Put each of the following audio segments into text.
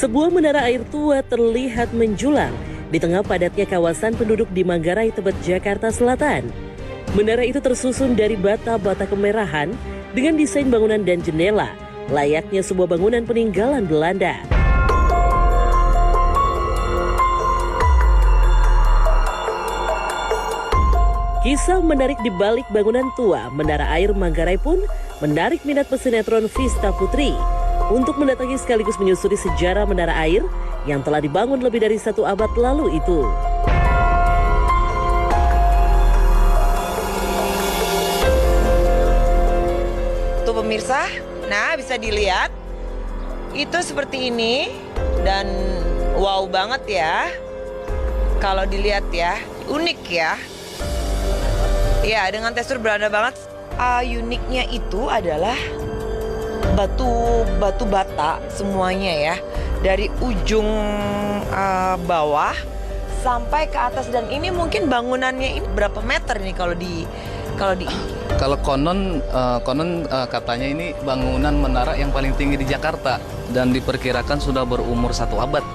Sebuah menara air tua terlihat menjulang di tengah padatnya kawasan penduduk di Manggarai, Tebet, Jakarta Selatan. Menara itu tersusun dari bata-bata kemerahan dengan desain bangunan dan jendela, layaknya sebuah bangunan peninggalan Belanda. Kisah menarik di balik bangunan tua Menara Air Manggarai pun menarik minat pesinetron Vista Putri untuk mendatangi sekaligus menyusuri sejarah menara air yang telah dibangun lebih dari 1 abad lalu itu. Tuh pemirsa, nah bisa dilihat itu seperti ini dan wow banget ya. Kalau dilihat ya, unik ya. Ya, dengan tekstur Belanda banget. Uniknya itu adalah batu bata semuanya ya, dari ujung bawah sampai ke atas. Dan ini mungkin bangunannya ini berapa meter nih kalau konon katanya ini bangunan menara yang paling tinggi di Jakarta dan diperkirakan sudah berumur 1 abad.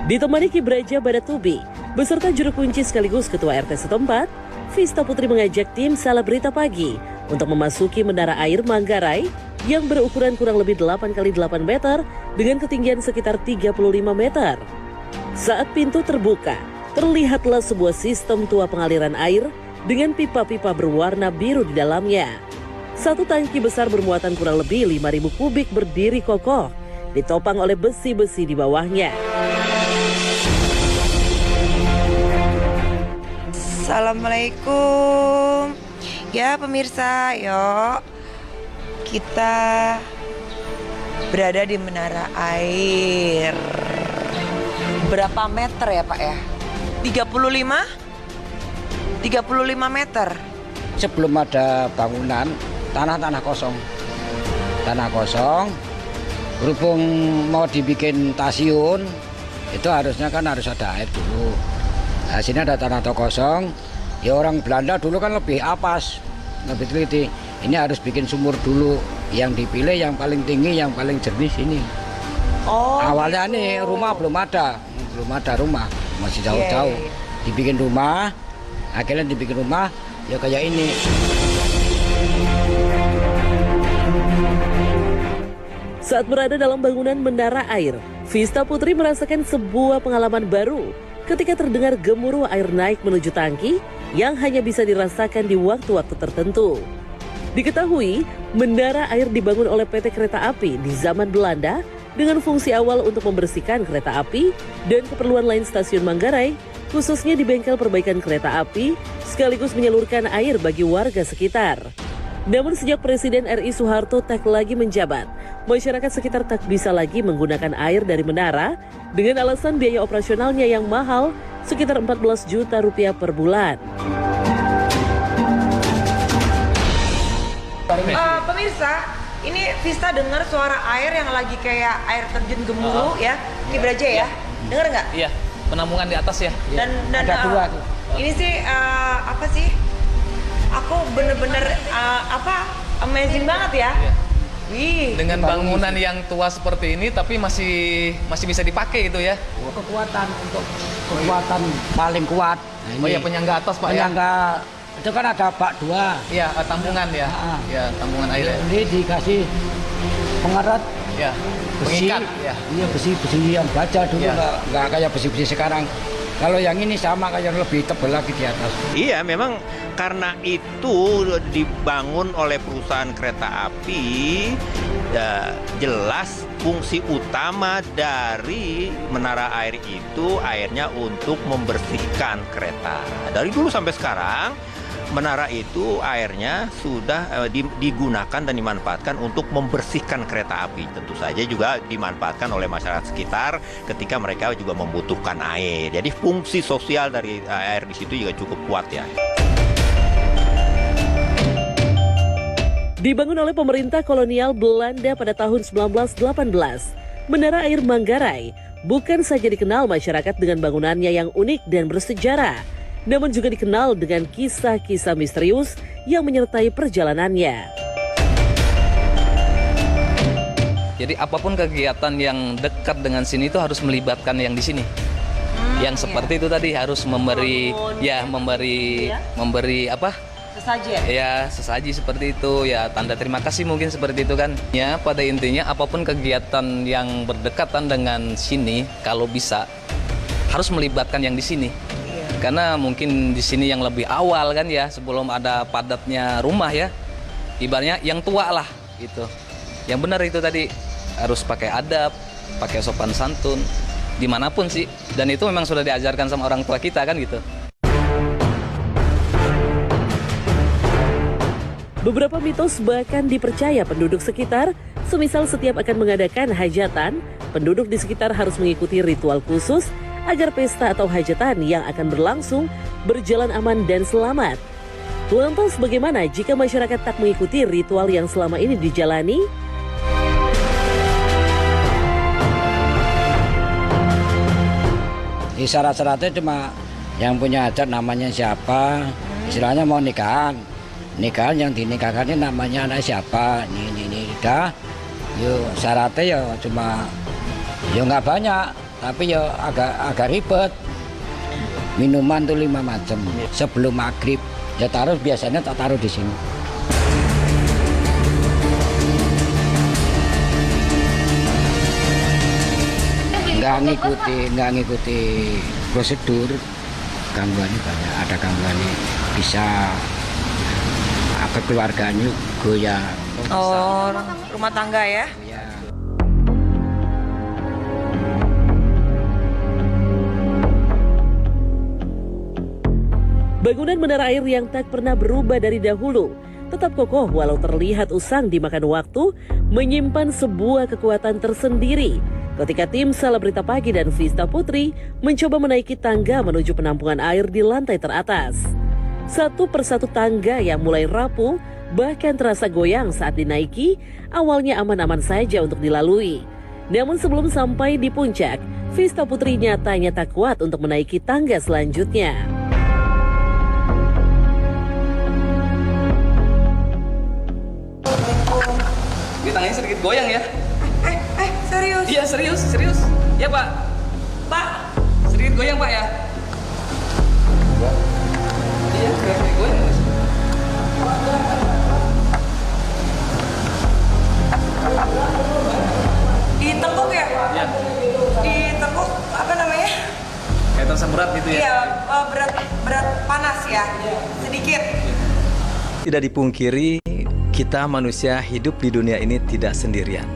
Ditemani Ki Braja Badatubi beserta juru kunci sekaligus ketua RT setempat, Vista Putri mengajak tim Salaberita Pagi untuk memasuki Menara Air Manggarai yang berukuran kurang lebih 8 x 8 meter dengan ketinggian sekitar 35 meter. Saat pintu terbuka, terlihatlah sebuah sistem tua pengaliran air dengan pipa-pipa berwarna biru di dalamnya. Satu tangki besar bermuatan kurang lebih 5.000 kubik berdiri kokoh, ditopang oleh besi-besi di bawahnya. Assalamualaikum. Ya pemirsa, yuk kita berada di Menara Air. Berapa meter ya Pak ya? 35 meter. Sebelum ada bangunan, tanah kosong. Tanah kosong, berhubung mau dibikin stasiun, itu harusnya kan harus ada air dulu. Nah, sini ada tanah kosong, ya orang Belanda dulu kan lebih apes, lebih teliti. Ini harus bikin sumur dulu, yang dipilih yang paling tinggi, yang paling jernih sini. Oh, awalnya gitu. nih rumah belum ada rumah, masih jauh-jauh. Dibikin rumah, akhirnya dibikin rumah, ya kayak ini. Saat berada dalam bangunan Menara Air, Vista Putri merasakan sebuah pengalaman baru ketika terdengar gemuruh air naik menuju tangki yang hanya bisa dirasakan di waktu-waktu tertentu. Diketahui, Menara Air dibangun oleh PT Kereta Api di zaman Belanda dengan fungsi awal untuk membersihkan kereta api dan keperluan lain stasiun Manggarai, khususnya di bengkel perbaikan kereta api, sekaligus menyalurkan air bagi warga sekitar. Namun sejak Presiden RI Soeharto tak lagi menjabat, masyarakat sekitar tak bisa lagi menggunakan air dari menara dengan alasan biaya operasionalnya yang mahal sekitar 14 juta rupiah per bulan. Pemirsa, ini Vista dengar suara air yang lagi kayak air terjun gemuruh ya, Ki Braja ya? Dengar nggak? Iya, penampungan di atas ya. Dan ada 2 tuh. Ini sih apa sih? Aku bener-bener amazing banget ya. Iya. Wih. Dengan bangunan yang tua seperti ini tapi masih bisa dipakai itu ya. Kekuatan paling kuat. Nah, Oh ya, penyangga atas Pak ya. penyangga itu kan ada bak 2. Iya, tampungan ya. Ya, tampungan air ya. Ini dikasih pengerat Ya, besi, pengikat ya. iya besi yang baja dulu, Iya. nggak kayak besi sekarang. Kalau yang ini sama kayak lebih tebal lagi di atas. Iya, memang karena itu dibangun oleh perusahaan kereta api, ya, jelas fungsi utama dari menara air itu airnya untuk membersihkan kereta. Dari dulu sampai sekarang, menara itu airnya sudah digunakan dan dimanfaatkan untuk membersihkan kereta api. Tentu saja juga dimanfaatkan oleh masyarakat sekitar ketika mereka juga membutuhkan air. Jadi fungsi sosial dari air di situ juga cukup kuat ya. Dibangun oleh pemerintah kolonial Belanda pada tahun 1918, Menara Air Manggarai bukan saja dikenal masyarakat dengan bangunannya yang unik dan bersejarah, namun juga dikenal dengan kisah-kisah misterius yang menyertai perjalanannya. Jadi apapun kegiatan yang dekat dengan sini itu harus melibatkan yang di sini. Yang seperti itu tadi harus memberi, memberi apa? Sesaji ya? Ya, sesaji seperti itu. Ya, tanda terima kasih mungkin seperti itu kan. Ya, pada intinya apapun kegiatan yang berdekatan dengan sini, kalau bisa harus melibatkan yang di sini. Karena mungkin di sini yang lebih awal kan ya, sebelum ada padatnya rumah ya. Ibaratnya yang tua lah gitu. Yang benar itu tadi harus pakai adab, pakai sopan santun, dimanapun sih. Dan itu memang sudah diajarkan sama orang tua kita kan gitu. Beberapa mitos bahkan dipercaya penduduk sekitar, semisal setiap akan mengadakan hajatan, penduduk di sekitar harus mengikuti ritual khusus agar pesta atau hajatan yang akan berlangsung berjalan aman dan selamat. Lantas bagaimana jika masyarakat tak mengikuti ritual yang selama ini dijalani? Syarat-syaratnya cuma yang punya adat namanya siapa, istilahnya mau nikahan yang dinikahkan ini namanya anak siapa, ini dah. Yuk syaratnya ya cuma, ya nggak banyak, tapi ya agak ribet. Minuman tuh 5 macam. Sebelum maghrib, ya biasanya tak taruh di sini. Nggak ngikuti prosedur, gangguannya banyak. Ada gangguannya, bisa keluarganya goyah. Oh, rumah tangga ya? Ya. Bangunan menara air yang tak pernah berubah dari dahulu, tetap kokoh walau terlihat usang dimakan waktu, menyimpan sebuah kekuatan tersendiri. Ketika tim Selebrita Pagi dan Vista Putri mencoba menaiki tangga menuju penampungan air di lantai teratas. Satu persatu tangga yang mulai rapuh, bahkan terasa goyang saat dinaiki, awalnya aman-aman saja untuk dilalui. Namun sebelum sampai di puncak, Vista Putri nyatanya tak kuat untuk menaiki tangga selanjutnya. Ini tangannya sedikit goyang ya. Serius? Iya serius. Ya Pak. Pak, sedikit goyang Pak ya. Iya, kayak goyang Mas. Ditekuk ya? Iya. Ditekuk apa namanya? Kayak terasa berat gitu ya. Iya, berat panas ya? Sedikit. Tidak dipungkiri, kita manusia hidup di dunia ini tidak sendirian.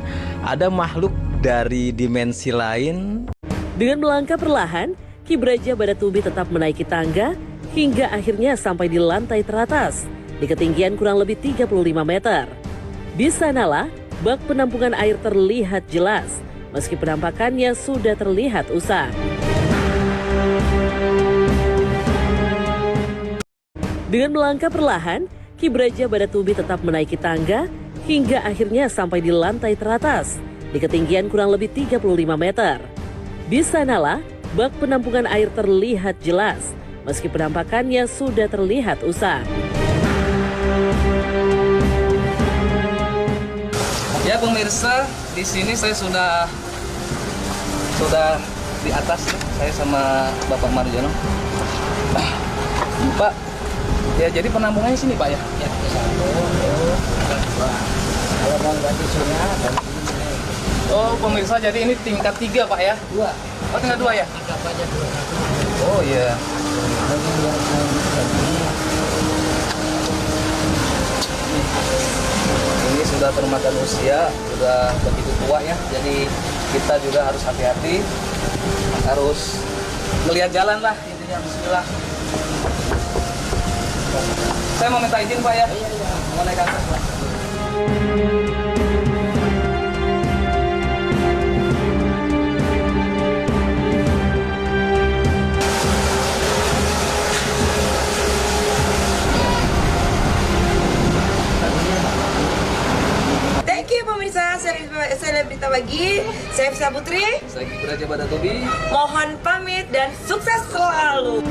Ada makhluk dari dimensi lain. Dengan melangkah perlahan, Ki Braja Badatubi tetap menaiki tangga hingga akhirnya sampai di lantai teratas di ketinggian kurang lebih 35 meter. Di sanalah bak penampungan air terlihat jelas, meski penampakannya sudah terlihat usang. Dengan melangkah perlahan, Ki Braja Badatubi tetap menaiki tangga hingga akhirnya sampai di lantai teratas di ketinggian kurang lebih 35 meter. Di sanalah bak penampungan air terlihat jelas, meski penampakannya sudah terlihat usang. Ya pemirsa, di sini saya sudah di atas ya, saya sama Bapak Marjono. Pak, ya jadi penampungannya sini Pak ya? Ya, kalau mau ganti sini, Oh pemirsa, jadi ini tingkat 3 Pak ya? 2. Oh tingkat 2 ya? Anggap aja 2. Oh iya. Ini sudah termakan usia, sudah begitu tua ya. Jadi kita juga harus hati-hati, harus melihat jalan lah intinya. Bismillah. Saya mau minta izin Pak ya. Mau naik ke atas Pak. Thank you pemirsa Selebrita Pagi, saya Vista Putri. Saya Ki Braja Badatubi. Mohon pamit dan sukses selalu.